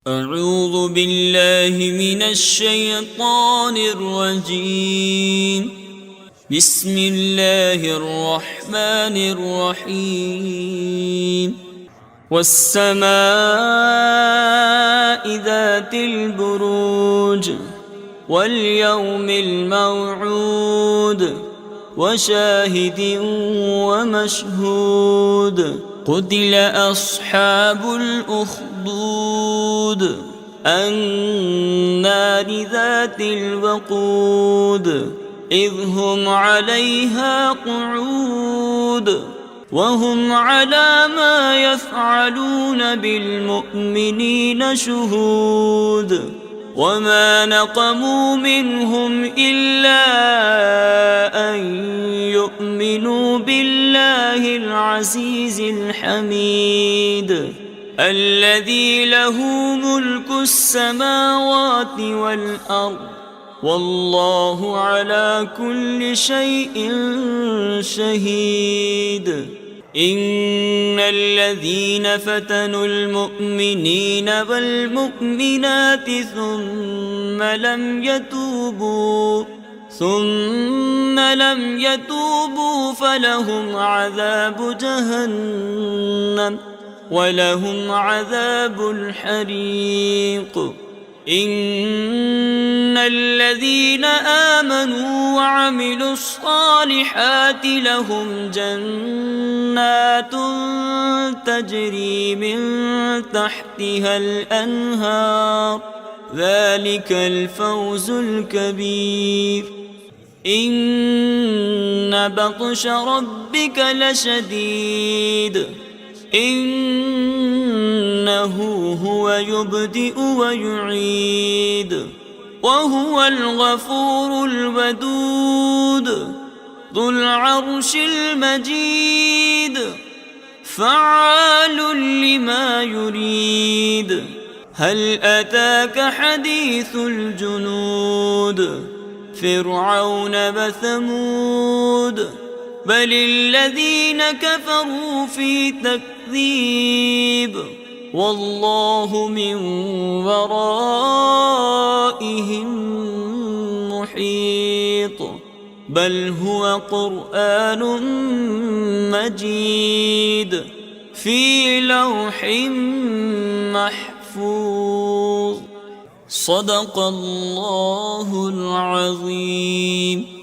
أعوذ بالله من الشيطان الرجيم. بسم الله الرحمن الرحيم. والسماء ذات البروج واليوم الموعود وشاهد ومشهود. قتل أصحاب الأخدود النار ذات الوقود إذ هم عليها قعود وهم على ما يفعلون بالمؤمنين شهود. وما نقموا منهم إلا أن يؤمنوا بالله العزيز الحميد الذي له ملك السماوات والأرض والله على كل شيء شهيد. إن الذين فتنوا المؤمنين والمؤمنات ثم لم يتوبوا فلهم عذاب جهنم ولهم عذاب الحريق. إن الذين آمنوا وعملوا الصالحات لهم جنات تجري من تحتها الأنهار ذلك الفوز الكبير. إن بطش ربك لشديد إنه هو يبدئ ويعيد وهو الغفور الودود ذو العرش المجيد فعال لما يريد. هل أتاك حديث الجنود فرعون وثمود بل الذين كفروا في تكذيب والله من ورائهم محيط. بل هو قرآن مجيد في لوح محفوظ. صدق الله العظيم.